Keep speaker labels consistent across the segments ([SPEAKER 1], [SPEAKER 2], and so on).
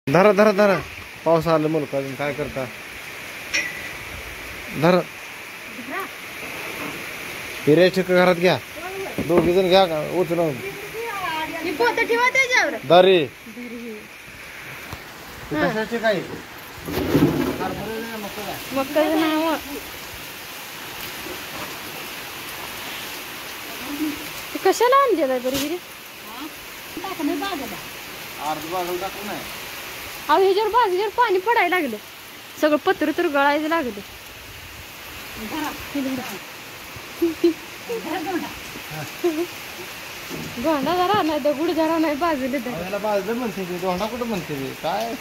[SPEAKER 1] धरा धरा धरा पाऊस आला मुलगा अजून काय करता धरा हिऱ्याच्या घरात घ्या दोघी जण घ्या उचलून दरी कशाचे काय
[SPEAKER 2] कशाला आणलेलं बरं हिरे अहो ह्याच्यावर बाजूच्यावर पाणी पडायला लागलं सगळं पत्र तर गळायचं लागलं गोंडा जरा नाही दगुड जरा नाही बाजूला
[SPEAKER 1] बाजलं म्हणते गोंडा कुठं म्हणते काय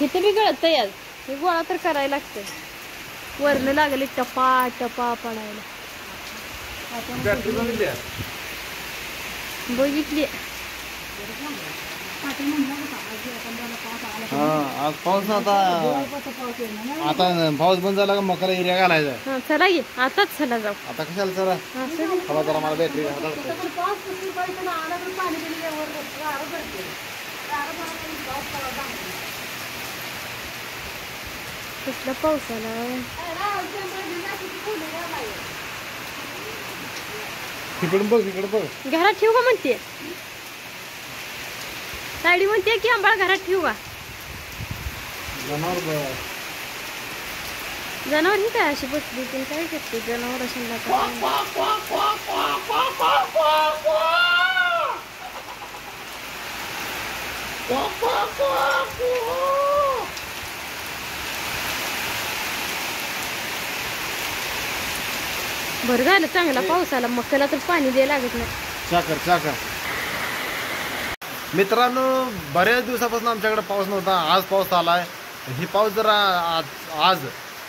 [SPEAKER 2] इथे बी गळत यार हे गोळा तर करायला लागतं वरनं लागले टपा टपा पडायला बघितली
[SPEAKER 1] आज पाऊस आता पाऊस बंद झाला का मकाला एरिया घालायचा
[SPEAKER 2] चला ये आताच चला जाऊ
[SPEAKER 1] आता कशाला चला हवा जरा मला बॅटरी
[SPEAKER 2] कसला पाऊस आला
[SPEAKER 1] इकडून बघ इकडे बघ
[SPEAKER 2] घरात ठेवू का म्हणते साडी म्हणते की आंबाळ घरात ठेवू का जनावर ही काय अशी बसली ती काय करते जनावर अशी बरं झालं चांगला पाऊस आला मग त्याला तर पाणी द्यायला लागत नाही
[SPEAKER 1] चाकर चाकर मित्रांनो बऱ्याच दिवसापासून आमच्याकडे पाऊस नव्हता आज पाऊस आलाय ही पाऊस जर आज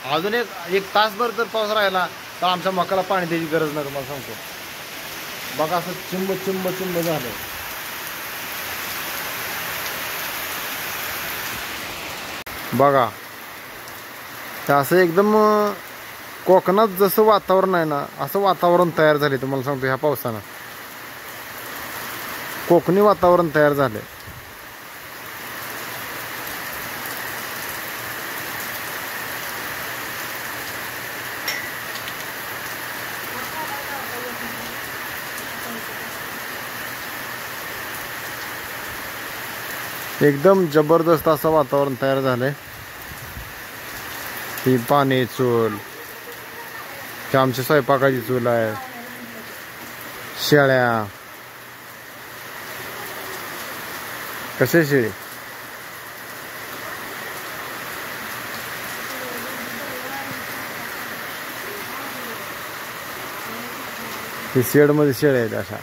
[SPEAKER 1] अजून एक तासभर जर पाऊस राहिला तर आमच्या मकाला पाणी द्यायची गरज नाही तुम्हाला सांगतो बघा असं चिंब चिंब चिंब झालं बघा असं एकदम कोकणात जसं वातावरण आहे ना असं वातावरण तयार झाले तुम्हाला सांगतो ह्या पावसानं कोकणी वातावरण तयार झाले एकदम जबरदस्त असं वातावरण तयार झालंय ही पाणी चूल ही आमची स्वयंपाकाची चूल आहे शेळ्या कसे शेळी ही शेड मध्ये शेळ्या आहेत अशा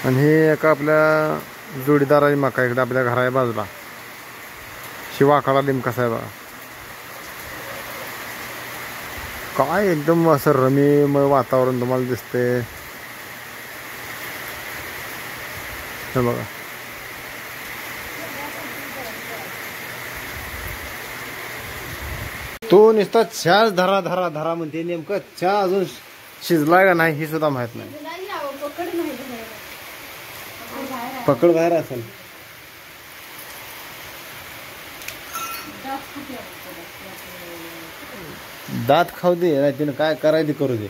[SPEAKER 1] आणि हे एका आपल्या जोडीदाराची मका इकडे आपल्या घराच्या बाजूला शिवाखाडा लिंब कसा आहे बघा काय एकदम असं रम्यमय वातावरण तुम्हाला दिसते हे बघा तो नुसता चहाच धरा धरा धरा म्हणते नेमकं चहा अजून शिजलाय का नाही हे सुद्धा माहित नाही पकड बाहेर असेल दात खाऊ दे नाही तिने काय करायचं करू दे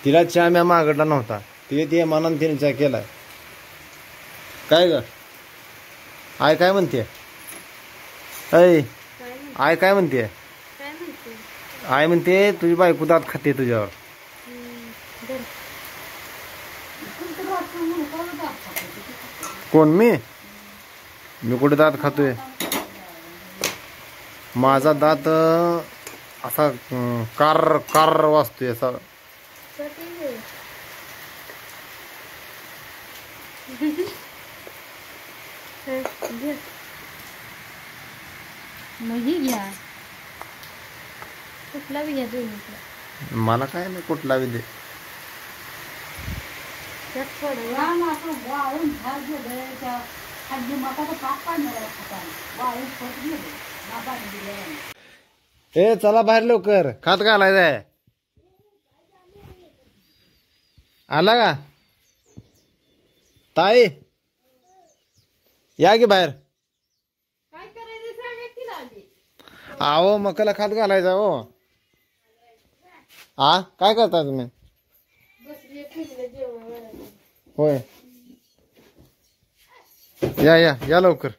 [SPEAKER 1] तिला चहा म्या मागडला नव्हता ते मनानं तिने चहा केलाय काय ग आय काय म्हणते आय काय म्हणते आय म्हणते तुझी बायको दात खाते तुझ्यावर कोण मी कुठे दात खातोय माझा दात असा कार कार वाजतोय असा
[SPEAKER 2] कुठला बी घ्या
[SPEAKER 1] मला काय नाही कुठला बी दे ए चला बाहेर लवकर खात घालायचंय आला का ताई या की बाहेर.
[SPEAKER 2] काय करायचं सांगा की आधी.
[SPEAKER 1] आहो मकाला खात घालायचा हो. हा काय करता तुम्ही?
[SPEAKER 2] बसली फिरले जेवण वाढायला.
[SPEAKER 1] होय या या या लवकर.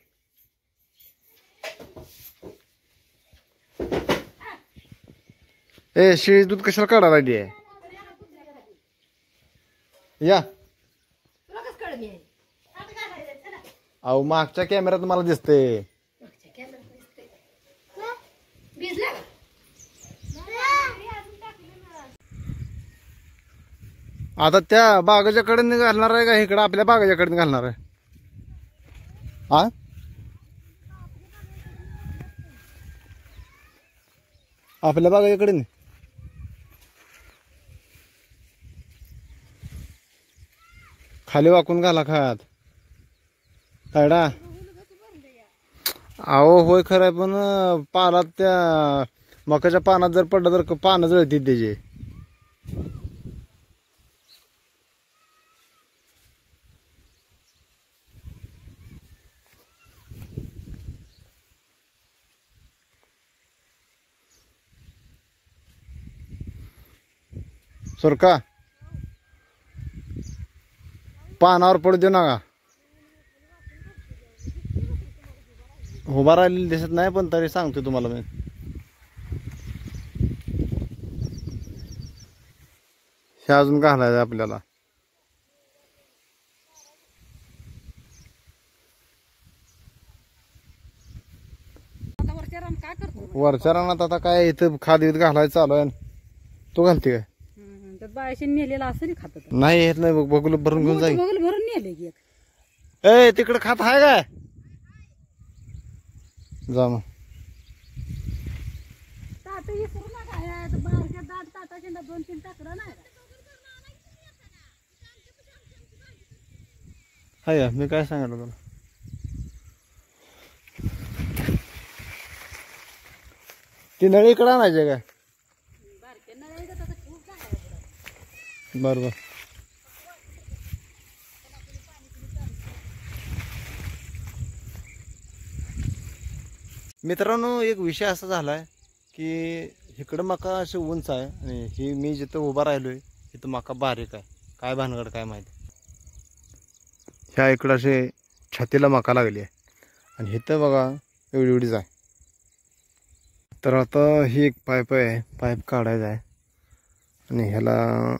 [SPEAKER 1] ए शिळी दूध कशाला काढायला लागली आहे? या.
[SPEAKER 2] तुला कसं कळलं मी? हात घालायचा चला.
[SPEAKER 1] अहो मागच्या कॅमेऱ्यात मला दिसते.
[SPEAKER 2] मागच्या कॅमेऱ्यात दिसतंय. हा? भिजला का?
[SPEAKER 1] आता त्या बागाच्या कडे घालणार आहे का इकडं आपल्या बागाच्या कडे घालणार आहे? हा आपल्या बागाच्या कडे खाली वाकून घाला खात काढा. अहो होय खरंय पण पानात त्या मकाच्या पानात जर पडलं तर पानं जळतील त्याचे. सुरका पानावर पडू देऊ नका. उभा राहिलेली दिसत नाही पण तरी सांगतो तुम्हाला मी. हे अजून घालायचं आपल्याला. वरच्या रानात आता काय इथं खाद बीत घालायचं चालू आहे. तू घालते काय?
[SPEAKER 2] बायशी नेलेला असं खात
[SPEAKER 1] नाही येत नाही बघू भरून घेऊन जाईल.
[SPEAKER 2] भरून नेले की
[SPEAKER 1] ए तिकडे खात आहे काय? जा मग.
[SPEAKER 2] ताट विसरू नका. बारक्या दाट ताटाचे 2-3 टाकलं नाही.
[SPEAKER 1] हाय मी काय सांगितलं तुला? ती नळी इकडे आणायची काय? बरोबर. मित्रांनो एक विषय असा झालाय की इकडं मका असे उंच आहे आणि ही मी जिथं उभा राहिलोय तिथं मका बारीक आहे. काय भानगड काय माहिती. ह्या इकडं असे छातीला मका लागली आहे आणि इथं बघा एवढी एवढीच आहे. तर आता ही एक पाईप आहे. पाईप काढायचा आहे आणि ह्याला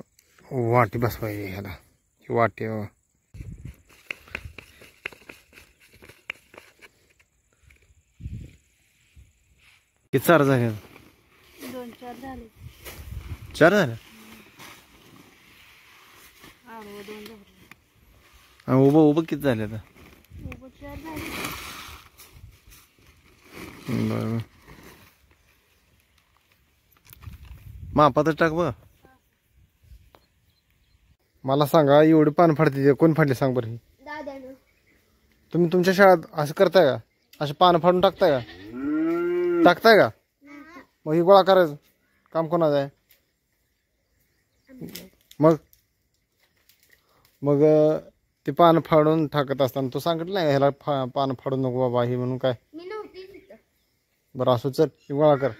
[SPEAKER 1] वाटी बसवायची. ह्याला ही वाटी किती चार झाले?
[SPEAKER 2] 2-4 झाले.
[SPEAKER 1] 4 झाले.
[SPEAKER 2] आडवं 2 झाले.
[SPEAKER 1] उभं उभं किती झाले आता?
[SPEAKER 2] उभं 4 झाले.
[SPEAKER 1] बरं मापातच टाक बघ. मला सांगा एवढी पान फाडते कोण फाडली सांग बरं.
[SPEAKER 2] दादानं.
[SPEAKER 1] तुम्ही तुमच्या शाळेत असं करताय का? असे पानं फाडून टाकताय का? टाकताय का? मग ही गोळा करायचं काम कोणाचं आहे? मग मग ते पानं फाडून टाकत असताना तू सांगितलं नाही ह्याला पानं फाडून नको बाबा ही म्हणून काय?
[SPEAKER 2] मी नव्हती तिथं.
[SPEAKER 1] बरं असं चल गोळा कर.